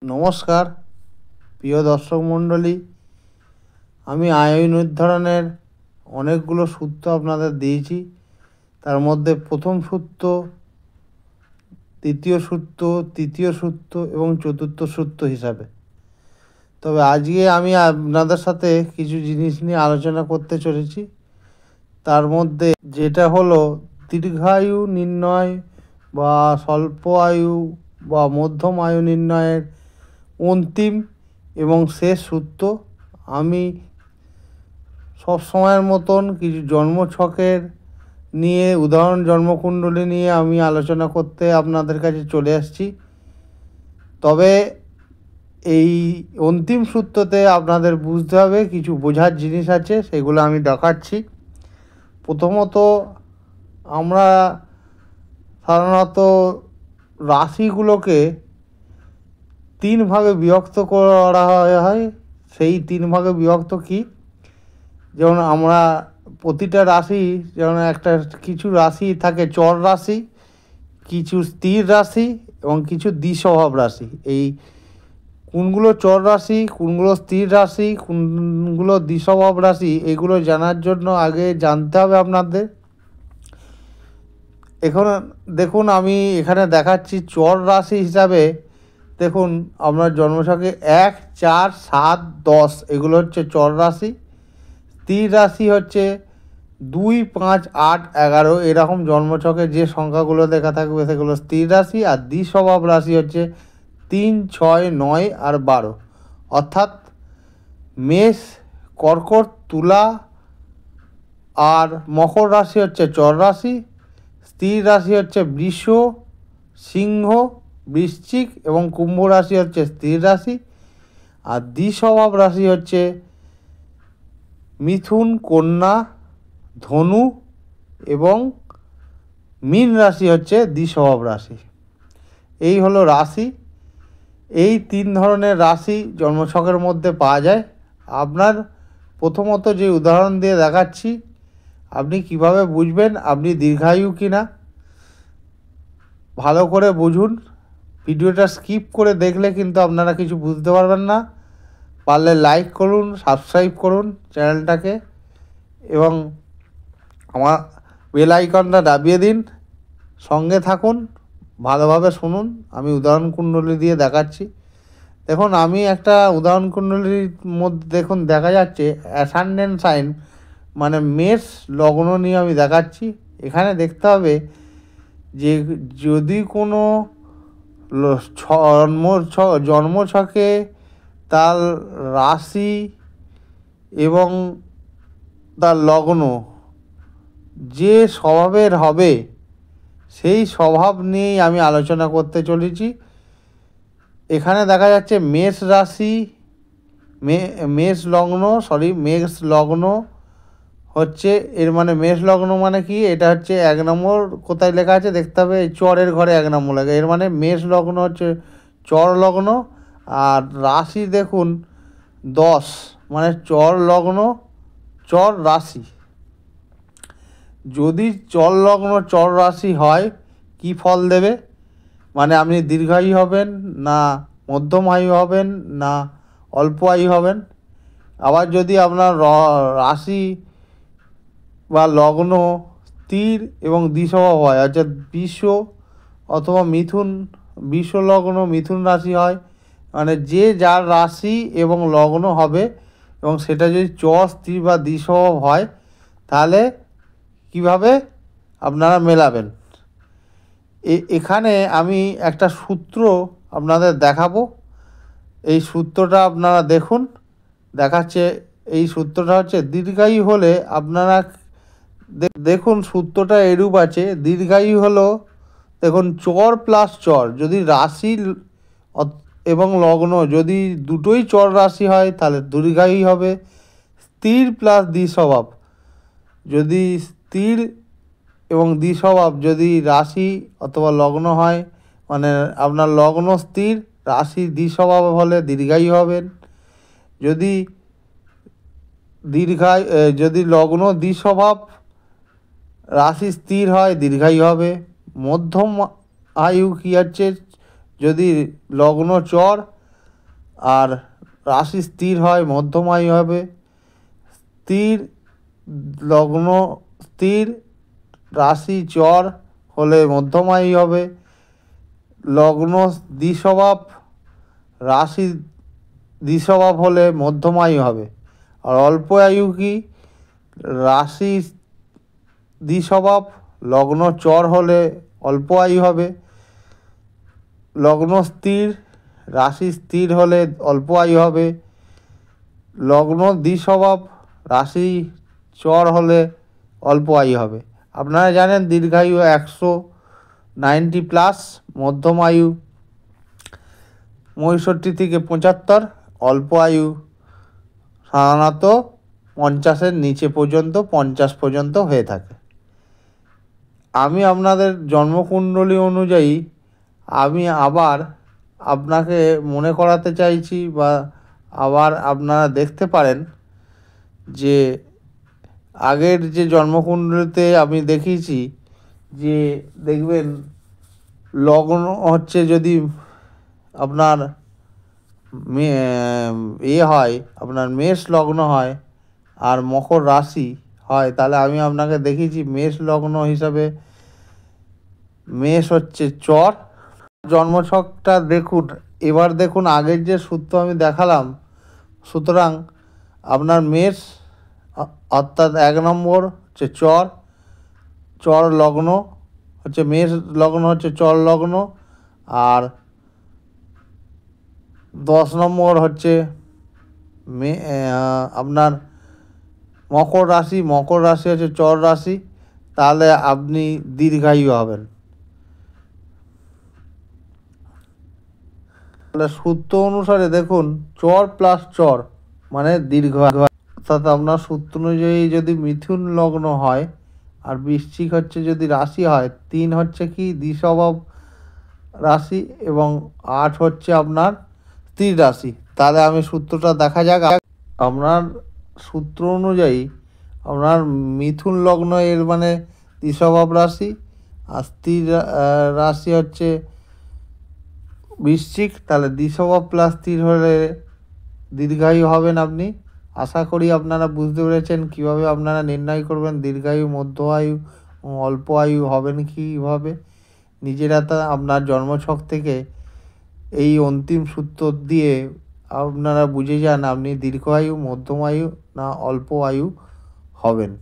নমস্কার প্রিয় দর্শক মণ্ডলী, আমি আয় নির্ধারণের অনেকগুলো সূত্র আপনাদের দিয়েছি। তার মধ্যে প্রথম সূত্র, দ্বিতীয় সূত্র, তৃতীয় সূত্র এবং চতুর্থ সূত্র হিসাবে। তবে আজকে আমি আপনাদের সাথে কিছু জিনিস নিয়ে আলোচনা করতে চলেছি। তার মধ্যে যেটা হলো দীর্ঘায়ু নির্ণয় বা স্বল্প আয়ু বা মধ্যম আয়ু নির্ণয়ের অন্তিম এবং শেষ সূত্র। আমি সব সময়ের মতন কিছু জন্মছকের নিয়ে উদাহরণ জন্মকুণ্ডলী নিয়ে আমি আলোচনা করতে আপনাদের কাছে চলে আসছি। তবে এই অন্তিম সূত্রতে আপনাদের বুঝতে হবে কিছু বোঝার জিনিস আছে, সেগুলো আমি দেখাচ্ছি। প্রথমত, আমরা সাধারণত রাশিগুলোকে তিন ভাগে বিভক্ত করা হয়। সেই তিন ভাগে বিভক্ত কি? যেমন আমরা প্রতিটা রাশি, যেমন কিছু রাশি থাকে চর রাশি, কিছু স্থির রাশি এবং কিছু দ্বিস্বভাব রাশি। এই কোনগুলো চর রাশি, কোনগুলো স্থির রাশি, কোনগুলো দ্বিস্বভাব রাশি, এগুলো জানার জন্য আগে জানতে হবে আপনাদের। এখন দেখুন, আমি এখানে দেখাচ্ছি চর রাশি হিসাবে। দেখুন, আপনার জন্মছকে 1, 4, 7, 10 এগুলো হচ্ছে চর রাশি। স্থির রাশি হচ্ছে 2, 5, 8, 11 এরকম জন্মছকে যে সংখ্যাগুলো দেখা থাকবে সেগুলো স্থির রাশি। আর দ্বিস্বভাব রাশি হচ্ছে 3, 6, 9 আর 12। অর্থাৎ মেষ, কর্কট, তুলা আর মকর রাশি হচ্ছে চর রাশি। স্থির রাশি হচ্ছে বৃষ, সিংহ, বৃশ্চিক এবং কুম্ভ রাশি হচ্ছে স্থির রাশি। আর দ্বিস্বভাব রাশি হচ্ছে মিথুন, কন্যা, ধনু এবং মীন রাশি হচ্ছে দ্বিস্বভাব রাশি। এই হলো রাশি। এই তিন ধরনের রাশি জন্মছকের মধ্যে পাওয়া যায়। আপনার প্রথমত যে উদাহরণ দিয়ে দেখাচ্ছি, আপনি কিভাবে বুঝবেন আপনি দীর্ঘায়ু কিনা ভালো করে বুঝুন। ভিডিওটা স্কিপ করে দেখলে কিন্তু আপনারা কিছু বুঝতে পারবেন না। পারলে লাইক করুন, সাবস্ক্রাইব করুন চ্যানেলটাকে এবং আমার বেল আইকনটা দাবিয়ে দিন। সঙ্গে থাকুন, ভালোভাবে শুনুন। আমি উদাহরণ কুণ্ডলী দিয়ে দেখাচ্ছি। দেখুন, আমি একটা উদাহরণ কুণ্ডলীর মধ্যে দেখুন দেখা যাচ্ছে অ্যাসেন্ডেন্ট সাইন মানে মেষ লগ্ন নিয়ে আমি দেখাচ্ছি। এখানে দেখতে হবে যে যদি কোনো জন্মছকে তার রাশি এবং তার লগ্ন যে স্বভাবের হবে সেই স্বভাব নিয়েই আমি আলোচনা করতে চলেছি। এখানে দেখা যাচ্ছে মেষ রাশি, মেষ লগ্ন হচ্ছে এর মানে মেষ লগ্ন মানে কি? এটা হচ্ছে 1 নম্বর কোথায় লেখা আছে দেখতে হবে, চরের ঘরে 1 নম্বর লেখা। এর মানে মেষ লগ্ন হচ্ছে চর লগ্ন। আর রাশি দেখুন 10 মানে চর লগ্ন, চর রাশি। যদি চর লগ্ন চর রাশি হয় কি ফল দেবে? মানে আপনি দীর্ঘায়ু হবেন না মধ্যম আয়ু হবেন না অল্প আয়ু হবেন। আবার যদি আপনার রাশি বা লগ্ন স্থির এবং দ্বিস্বভাব হয়, অর্থাৎ বৃষ অথবা মিথুন, বৃষ লগ্ন মিথুন রাশি হয়, মানে যে যার রাশি এবং লগ্ন হবে এবং সেটা যদি চর, স্থির বা দ্বিস্বভাব হয়, তাহলে কিভাবে আপনারা মেলাবেন? এখানে আমি একটা সূত্র আপনাদের দেখাবো। এই সূত্রটা আপনারা দেখুন, দেখাচ্ছে। এই সূত্রটা হচ্ছে দীর্ঘায়ু হলে আপনারা দেখুন, সূত্রটা এরূপ আছে। দীর্ঘায়ু হলো, দেখুন, চর প্লাস চর, যদি রাশি এবং লগ্ন যদি দুটোই চর রাশি হয় তাহলে দীর্ঘায়ু হবে। স্থির প্লাস দ্বিস্বভাব, যদি স্থির এবং দ্বিস্বভাব যদি রাশি অথবা লগ্ন হয়, মানে আপনার লগ্ন স্থির, রাশি দ্বিস্বভাব হলে দীর্ঘায়ু হবেন। যদি লগ্ন দ্বিস্বভাব, রাশি স্থির হয়, দীর্ঘায়ু হবে। মধ্যম আয়ু কী হচ্ছে? যদি লগ্ন চর, আর রাশি স্থির হয় মধ্যম আয়ু হবে। স্থির লগ্ন, স্থির রাশি চর হলে মধ্যম আয়ু হবে। লগ্ন দ্বিস্বভাব, রাশি দ্বিস্বভাব হলে মধ্যম আয়ু হবে। আর অল্প আয়ু কি? রাশি দ্বিস্বভাব, লগ্ন চর হলে অল্প আয়ু হবে। লগ্ন স্থির, রাশি স্থির হলে অল্প আয়ু হবে। লগ্ন দ্বিস্বভাব, রাশি চর হলে অল্প আয়ু হবে। আপনারা জানেন দীর্ঘায়ু 190+, মধ্যম আয়ু 65 থেকে 75, অল্প আয়ু সাধারণত 50-এর নিচে পর্যন্ত, 50 পর্যন্ত হয়ে থাকে। আমি আপনাদের জন্মকুণ্ডলী অনুযায়ী আমি আবার আপনাকে মনে করাতে চাইছি, বা আবার আপনারা দেখতে পারেন যে আগের যে জন্মকুণ্ডলীতে আমি দেখিয়েছি, যে দেখবেন লগ্ন হচ্ছে যদি আপনার হয়, আপনার মেষ লগ্ন হয় আর মকর রাশি হয়, তাহলে আমি আপনাকে দেখিয়েছি মেষ লগ্ন হিসাবে মেষ হচ্ছে চর। জন্মছকটা দেখুন, এবার দেখুন আগের যে সূত্র আমি দেখালাম। সুতরাং আপনার মেষ অর্থাৎ 1 নম্বর হচ্ছে চর, চর লগ্ন হচ্ছে মেষ লগ্ন হচ্ছে চর লগ্ন। আর 10 নম্বর হচ্ছে আপনার মকর রাশি, মকর রাশি হচ্ছে চর রাশি। তাহলে আপনি দীর্ঘায়ু হবেন। তাহলে সূত্র অনুসারে দেখুন, চর প্লাস চর মানে দীর্ঘ। অর্থাৎ আপনার সূত্র অনুযায়ী যদি মিথুন লগ্ন হয় আর বৃশ্চিক হচ্ছে যদি রাশি হয়, 3 হচ্ছে কি দ্বিস্বভাব রাশি এবং 8 হচ্ছে আপনার স্থির রাশি। তাহলে আমি সূত্রটা দেখা যাক। আপনার সূত্র অনুযায়ী আপনার মিথুন লগ্ন এর মানে দ্বিস্বভাব রাশি, আর স্থির রাশি হচ্ছে বৃশ্চিক। তাহলে দ্বিস্বভাব প্লাস স্থির হলে দীর্ঘায়ু হবেন আপনি। আশা করি আপনারা বুঝতে পেরেছেন কীভাবে আপনারা নির্ণয় করবেন দীর্ঘায়ু, মধ্য আয়ু, অল্প আয়ু হবেন কীভাবে। নিজেরা তা আপনার জন্মছক থেকে এই অন্তিম সূত্র দিয়ে আপনারা বুঝে যান আপনি দীর্ঘ আয়ু, মধ্যম আয়ু না অল্প আয়ু হবেন।